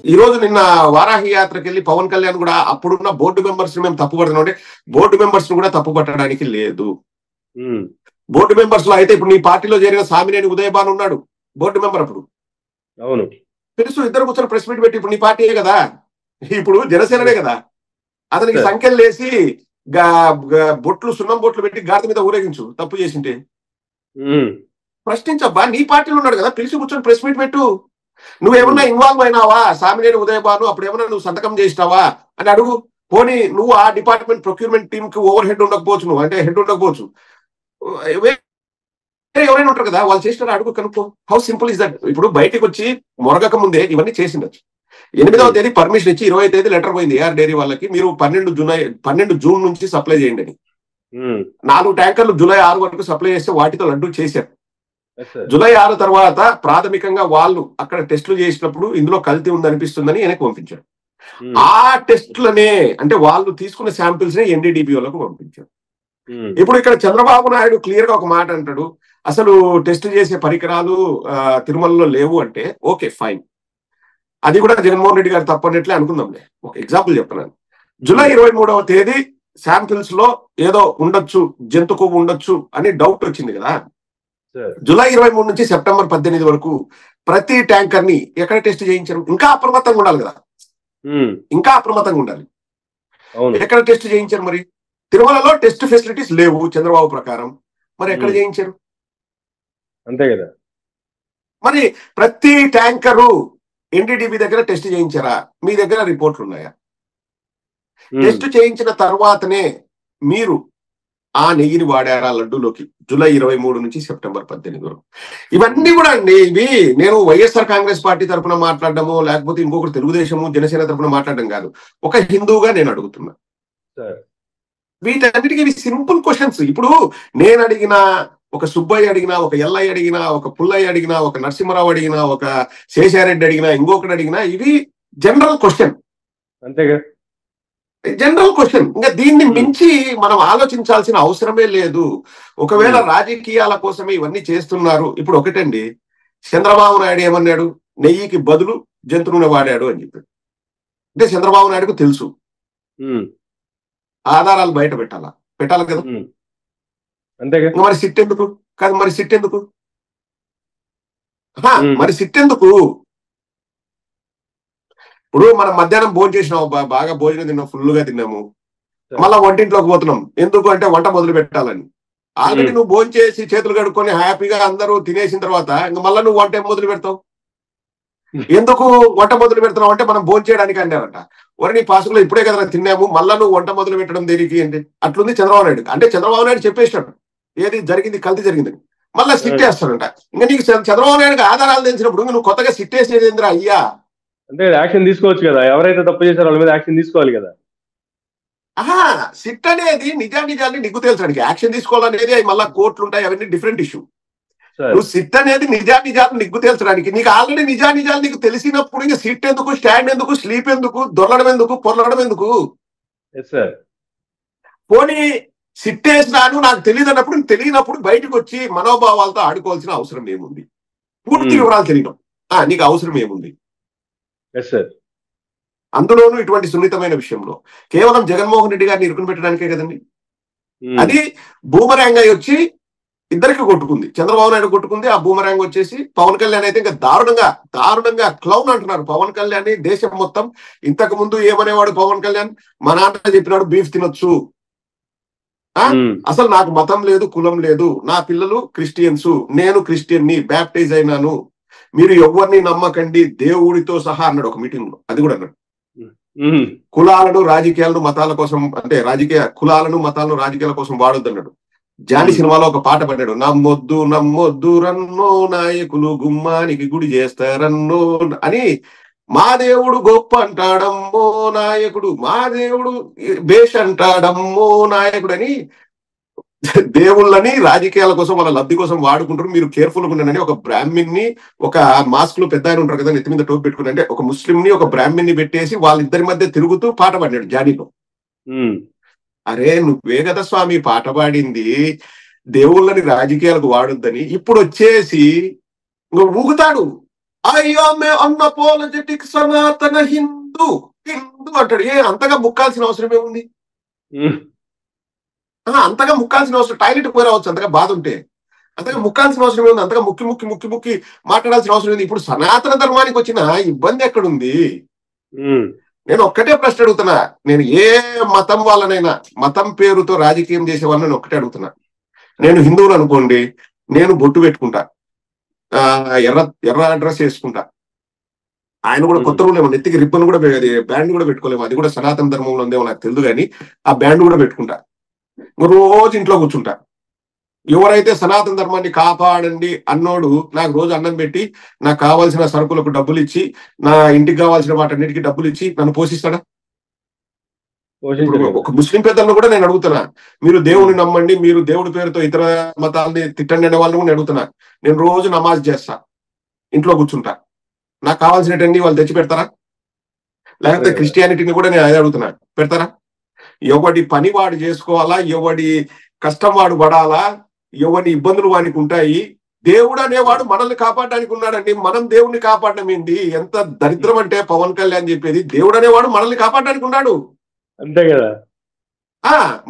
ఈ రోజు నిన్న వారాహి యాత్రకి వెళ్ళి పవన్ కళ్యాణ్ కూడా అప్పుడున్న బోర్డు మెంబర్స్ మేము తప్పు పడుతున్నాం అంటే బోర్డు మెంబర్స్ కూడా తప్పు పట్టడానికి లేదు. బోర్డు మెంబర్స్ లో అయితే ఇప్పుడు నీ పార్టీలో చేరిన సామినేని ఉదయభాన్ ఉన్నాడు బోర్డు మెంబర్. అప్పుడు అవును తెలుసు, ఇద్దరు కూర్చొని ప్రెస్ మీట్ పెట్టి ఇప్పుడు నీ పార్టీయే కదా, ఇప్పుడు జనసేననే కదా, అతనికి సంఖ్యలు వేసి బొట్లు సున్నం బొట్లు పెట్టి గాడి మీద ఊరేగించు తప్పు చేసింటే. ప్రశ్నించబ్బా, నీ పార్టీలో ఉన్నాడు కదా, పిలిచి కూర్చొని ప్రెస్ మీట్ పెట్టు. నువ్వేమన్నా ఇన్వాల్వ్ అయినావా సామినేని ఉదయభాను, అప్పుడు ఏమన్నా నువ్వు సంతకం చేసినావా అని అడుగు. పోనీ నువ్వు ఆ డిపార్ట్మెంట్ ప్రొక్యూర్మెంట్ టీమ్ కి ఓవర్ హెడ్ ఉండకపోవచ్చు, నువ్వు అంటే హెడ్ ఉండకపోవచ్చు, ఎవరైనా ఉంటారు కదా, వాళ్ళు చేసినారు అడుగు, కనుక్కో. How simple is that. ఇప్పుడు బయటకు వచ్చి మొరగక ముందే ఇవన్నీ చేసిండొచ్చు. 8వ తేదీ పర్మిషన్ ఇచ్చి 20వ తేదీ లెటర్ పోయింది ఏఆర్ డైరీ వాళ్ళకి, మీరు 12 జూన్ నుంచి సప్లై చేయండి అని. 4 ట్యాంకర్లు జూలై 6 వరకు సప్లై చేస్తే వాటితో లడ్డు చేశారు. జూలై 6 తర్వాత ప్రాథమికంగా వాళ్ళు అక్కడ టెస్టులు చేసినప్పుడు ఇందులో కల్తీ ఉందనిపిస్తుందని వెనక్కి పంపించారు. ఆ టెస్టులనే అంటే వాళ్ళు తీసుకున్న శాంపిల్స్ నే ఎన్డీడీపీఓలకు పంపించారు. ఇప్పుడు ఇక్కడ చంద్రబాబు నాయుడు క్లియర్ గా ఒక మాట అంటాడు, అసలు టెస్ట్ చేసే పరికరాలు తిరుమలలో లేవు అంటే ఓకే ఫైన్, అది కూడా జగన్మోహన్ రెడ్డి గారు తప్పనట్లే అనుకుందాంలే. ఒక ఎగ్జాంపుల్ చెప్తున్నాను. జూలై 23వ తేదీ శాంపిల్స్ లో ఏదో ఉండొచ్చు, జంతు కొవ్వు ఉండొచ్చు అని డౌట్ వచ్చింది కదా. జూలై 23 నుంచి సెప్టెంబర్ 18 వరకు ప్రతి ట్యాంకర్ ని ఎక్కడ టెస్ట్ చేయించారు? ఇంకా అప్రమత్తంగా ఉండాలి కదా, ఇంకా అప్రమత్తంగా ఉండాలి. ఎక్కడ టెస్ట్ చేయించారు? మరి తిరుమలలో టెస్ట్ ఫెసిలిటీస్ లేవు చంద్రబాబు ప్రకారం, మరి ఎక్కడ చేయించారు? అంతే కదా. మరి ప్రతి ట్యాంకరు ఎన్డీడీబీ దగ్గర టెస్ట్ చేయించారా? మీ దగ్గర రిపోర్ట్లు ఉన్నాయా? టెస్ట్ చేయించిన తర్వాతనే మీరు ఆ నెయ్యిని వాడారా లడ్డూలోకి? జూలై 23 నుంచి సెప్టెంబర్ 18 వరకు. ఇవన్నీ కూడా అండి, ఇవి నేను వైఎస్ఆర్ కాంగ్రెస్ పార్టీ తరఫున మాట్లాడడము లేకపోతే ఇంకొకటి తెలుగుదేశము జనసేన తరఫున మాట్లాడడం కాదు, ఒక హిందూగా నేను అడుగుతున్నా. వీటన్నిటికీ ఇవి సింపుల్ క్వశ్చన్స్. ఇప్పుడు నేను అడిగినా, ఒక సుబ్బయ్య అడిగినా, ఒక ఎల్లయ్య అడిగినా, ఒక పుల్లయ్య అడిగినా, ఒక నరసింహరావు అడిగినా, ఒక శేషారెడ్డి అడిగినా, ఇంకొకటి అడిగినా, ఇది జనరల్ క్వశ్చన్. అంతేగా, జనరల్ క్వశ్చన్. ఇంకా దీన్ని మించి మనం ఆలోచించాల్సిన అవసరమే లేదు. ఒకవేళ రాజకీయాల కోసమే ఇవన్నీ చేస్తున్నారు. ఇప్పుడు ఒకటండి, చంద్రబాబు నాయుడు ఏమన్నాడు? నెయ్యికి బదులు జంతు నూనె వాడాడు అని చెప్పాడు. అంటే చంద్రబాబు నాయుడుకు తెలుసు, ఆధారాలు బయట పెట్టాలి కదా. అంతేగా. మరి సిట్ ఎందుకు? కాదు, మరి సిట్ ఎందుకు? మరి సిట్ ఎందుకు? ఇప్పుడు మనం మధ్యాహ్నం భోజనం చేసినాము, బాగా భోజనం తిన్నాం, ఫుల్ గా తిన్నాము, మళ్ళా వంటింట్లోకి పోతున్నాం. ఎందుకు అంటే వంట మొదలు పెట్టాలని. ఆల్రెడీ నువ్వు భోజనం చేసి చేతులు కడుక్కొని హ్యాపీగా అందరూ తినేసిన తర్వాత ఇంకా మళ్ళీ నువ్వు వంట మొదలు పెడతావు. ఎందుకు వంట మొదలు పెడతావు అంటే మనం భోజనం చేయడానికి అన్నారంట. నీ పాసులో ఇప్పుడే కదా తిన్నాము, మళ్ళా నువ్వు వంట మొదలు పెట్టడం దేనికి అంటే అట్లుంది చంద్రబాబు నాయుడు. అంటే చంద్రబాబు నాయుడు చెప్పేశాడు ఏది జరిగింది, కల్తీ జరిగిందని. మళ్ళా సిట్ వేస్తాడంట. ఇంకా నీకు చంద్రబాబు నాయుడుకి ఆధారాలు తెలిసినప్పుడు నువ్వు కొత్తగా సిట్ వేసేది ఏందిరా అయ్యా? అంటే యాక్షన్ తీసుకోవచ్చు కదా, ఎవరైతే తప్పు చేశారో వాళ్ళ మీద యాక్షన్ తీసుకోవాలి కదా. సిట్ అనేది నిజాన్ని నిగ్గు తేల్చడానికి యాక్షన్ తీసుకోవాలనేది మళ్ళీ కోర్టులు ఉంటాయి, అవన్నీ డిఫరెంట్ ఇష్యూ. నువ్వు సిట్ అనేది నిజాలు నిగ్గు తేల్చడానికి. నీకు ఆల్రెడీ నిజాలు నీకు తెలిసినప్పుడు ఇంకా సిట్ ఎందుకు, స్టాండ్ ఎందుకు, స్లీప్ ఎందుకు, దొరలడం ఎందుకు, పొరలడం ఎందుకు? పోనీ సిట్ వేసినాను నాకు తెలియదు అన్నప్పుడు, తెలియనప్పుడు బయటకు వచ్చి మనోభావాలతో ఆడుకోవాల్సిన అవసరం ఏముంది? పూర్తి వివరాలు తెలియడం నీకు అవసరం ఏముంది? అందులోనూ ఇటువంటి సున్నితమైన విషయంలో కేవలం జగన్మోహన్ రెడ్డి గారిని ఇరుకుని పెట్టడానికే కదండి. అది బూమరాంగ్ అయి వచ్చి ఇద్దరికి కొట్టుకుంది. చంద్రబాబు నాయుడు కొట్టుకుంది, ఆ బూమరాంగ్ వచ్చేసి పవన్ కళ్యాణ్ అయితే ఇంకా దారుణంగా క్లౌన్ అంటున్నారు పవన్ కళ్యాణ్ ని దేశం మొత్తం. ఇంతకు ముందు ఏమనేవాడు పవన్ కళ్యాణ్? మా నాన్న చెప్పినాడు బీఫ్ తినొచ్చు, అసలు నాకు మతం లేదు, కులం లేదు, నా పిల్లలు క్రిస్టియన్స్, నేను క్రిస్టియన్ని, బ్యాప్టైజ్ అయినాను, మీరు ఎవరిని నమ్మకండి దేవుడితో సహా అన్నాడు ఒక మీటింగ్ లో. అది కూడా అన్నాడు. కులాలను రాజకీయాలను మతాల కోసం, అంటే కులాలను మతాలను రాజకీయాల కోసం వాడొద్దన్నాడు. జాని సినిమాలో ఒక పాట పడ్డాడు, నమ్మొద్దు రన్నో నాయకులు గుమ్మానికి గుడి చేస్తారన్నో అని. మా దేవుడు గొప్ప అంటాడమ్మో నాయకుడు, మా దేవుడు బేష్ అంటాడమ్మో నాయకుడు అని దేవుళ్ళని రాజకీయాల కోసం వాళ్ళ లబ్ధి కోసం వాడుకుంటారు. మీరు కేర్ఫుల్ గా ఉన్నానని ఒక బ్రాహ్మిన్ని, ఒక మాస్క్ లో పెద్ద ఆయన ఉంటారు కదా నెత్తి మీద టోపీ పెట్టుకుని, అంటే ఒక ముస్లిం ని ఒక బ్రాహ్మిన్ని పెట్టేసి వాళ్ళిద్దరి మధ్య తిరుగుతూ పాట పాడినాడు జానీలో. అరే నువ్వే కదా స్వామి పాట పాడింది దేవుళ్ళని రాజకీయాలకు వాడొద్దని. ఇప్పుడు వచ్చేసి ఊగుతాడు. అయ్యో మే అన్అపోలజెటిక్ సనాతన హిందూ హిందూ అంటాడు. అంతగా ముక్కాల్సిన అవసరం ఏముంది? అంతగా ముక్కాల్సిన అవసరం, టాయిలెట్ పోయి రావచ్చు అంతగా బాధ ఉంటే. అంతగా ముక్కాల్సిన అవసరం ఏముంది? అంతగా ముక్కి ముక్కి ముక్కి ముక్కి మాట్లాడాల్సిన అవసరం ఏంది? ఇప్పుడు సనాతన ధర్మానికి వచ్చిన ఇబ్బంది ఎక్కడుంది? నేను ఒక్కటే ప్రశ్న అడుగుతున్నా. నేను ఏ మతం వాళ్ళనైనా, మతం పేరుతో రాజకీయం చేసే వాళ్ళని నేను ఒక్కటే అడుగుతున్నా. నేను హిందువులు అనుకోండి, నేను బొట్టు పెట్టుకుంటా, ఎర్ర ఎర్ర డ్రెస్ వేసుకుంటా. ఆయన కూడా కొత్త రూల్ ఏమో, నెత్తికి రిబ్బన్ కూడా బ్యాండ్ కూడా పెట్టుకోలేము. అది కూడా సనాతన ధర్మంలో ఉందేమో నాకు తెలియదు, కానీ ఆ బ్యాండ్ కూడా పెట్టుకుంటా. రోజు ఇంట్లో కూర్చుంటా. ఎవరైతే సనాతన ధర్మాన్ని కాపాడండి అన్నోడు నాకు రోజు అన్నం పెట్టి, నాకు కావాల్సిన సరుకులకు డబ్బులు ఇచ్చి, నా ఇంటికి కావాల్సిన వాటన్నిటికీ డబ్బులు ఇచ్చి నన్ను పోషిస్తాడా? ఒక ముస్లిం పెద్దలను కూడా నేను అడుగుతున్నా, మీరు దేవుని నమ్మండి, మీరు దేవుడి పేరుతో ఇతర మతాలని తిట్టండి అనే వాళ్ళని కూడా నేను అడుగుతున్నా. నేను రోజు నమాజ్ చేస్తా, ఇంట్లో కూర్చుంటా, నాకు కావాల్సినటువంటి వాళ్ళు తెచ్చి పెడతారా? లేకపోతే క్రిస్టియానిటీని కూడా నేను అదే అడుగుతున్నా, పెడతారా? ఎవడి పని వాడు చేసుకోవాలా, ఎవడి కష్టం వాడు పడాలా, ఎవరి ఇబ్బందులు వానికి ఉంటాయి. దేవుడు అనేవాడు మనల్ని కాపాడడానికి ఉన్నాడండి. మనం దేవుణ్ణి కాపాడడం ఏంటి? ఎంత దరిద్రం అంటే పవన్ కళ్యాణ్ చెప్పేది. దేవుడు అనేవాడు మనల్ని కాపాడడానికి ఉన్నాడు, అంతే కదా.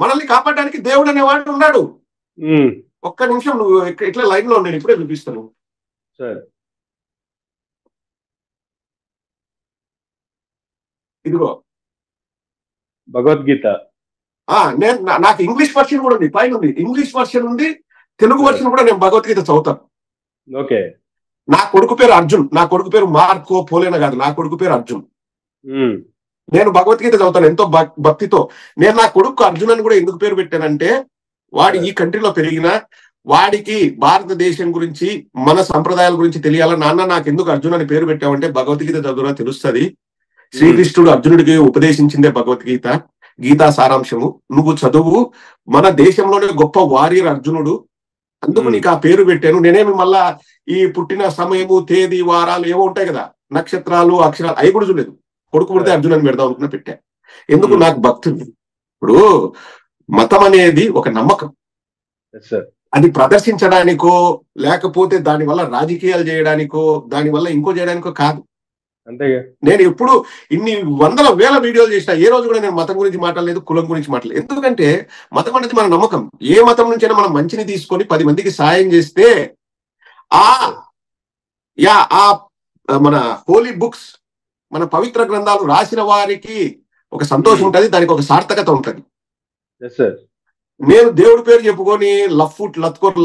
మనల్ని కాపాడడానికి దేవుడు అనేవాడు ఉన్నాడు. ఒక్క నిమిషం నువ్వు ఇట్లా లైన్ లో నేను ఇప్పుడే చూపిస్తాను. ఇదిగో భగవద్గీత. నేను నాకు ఇంగ్లీష్ వర్షన్ కూడా ఉంది, పైన ఉంది ఇంగ్లీష్ వర్షన్ ఉంది, తెలుగు వర్షన్ కూడా నేను భగవద్గీత చదువుతాను. ఓకే. నా కొడుకు పేరు అర్జున్, నా కొడుకు పేరు మార్కో పోలేన కాదు, నా కొడుకు పేరు అర్జున్. నేను భగవద్గీత చదువుతాను ఎంతో భక్తితో. నేను నా కొడుకు అర్జున్ అని కూడా ఎందుకు పేరు పెట్టానంటే, వాడు ఈ కంట్రీలో పెరిగిన వాడికి భారతదేశం గురించి, మన సంప్రదాయాల గురించి తెలియాలా. నాన్న నాకు ఎందుకు అర్జున్ అని పేరు పెట్టావంటే, భగవద్గీత చదువురా తెలుస్తుంది. శ్రీకృష్ణుడు అర్జునుడికి ఉపదేశించిందే భగవద్గీత, గీతా సారాంశము. నువ్వు చదువు, మన దేశంలోనే గొప్ప వారియర్ అర్జునుడు, అందుకు నీకు ఆ పేరు పెట్టాను. నేనేమి మళ్ళా ఈ పుట్టిన సమయము, తేదీ, వారాలు ఏవో ఉంటాయి కదా, నక్షత్రాలు, అక్షరాలు, అవి కూడా చూడలేదు. కొడుకు పుడితే అర్జున్ అని పెడదాం అనుకున్నా, పెట్టా. ఎందుకు? నాకు భక్తి. ఇప్పుడు మతం అనేది ఒక నమ్మకం, అది ప్రదర్శించడానికో లేకపోతే దాని వల్ల రాజకీయాలు చేయడానికో దానివల్ల ఇంకో చేయడానికో కాదు. అంతేగా. నేను ఎప్పుడు ఇన్ని వందల వేల వీడియోలు చేసిన, ఏ రోజు కూడా నేను మతం గురించి మాట్లాడలేదు, కులం గురించి మాట్లాడలేదు. ఎందుకంటే మతం అనేది మన నమ్మకం. ఏ మతం నుంచైనా మనం మంచిని తీసుకొని 10 మందికి సాయం చేస్తే మన హోలీ బుక్స్, మన పవిత్ర గ్రంథాలు రాసిన వారికి ఒక సంతోషం ఉంటుంది, దానికి ఒక సార్థకత ఉంటుంది. నేను దేవుడి పేరు చెప్పుకొని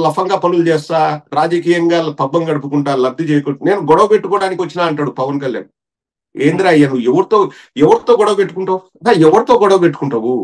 లఫంగా పనులు చేస్తా, రాజకీయంగా పబ్బం గడుపుకుంటా, లబ్ధి చేయకుండా నేను గొడవ పెట్టుకోవడానికి వచ్చినా అంటాడు పవన్ కళ్యాణ్. ఏంద్రా అయ్యా, నువ్వు ఎవరితో గొడవ పెట్టుకుంటావు? ఎవరితో గొడవ పెట్టుకుంటావు?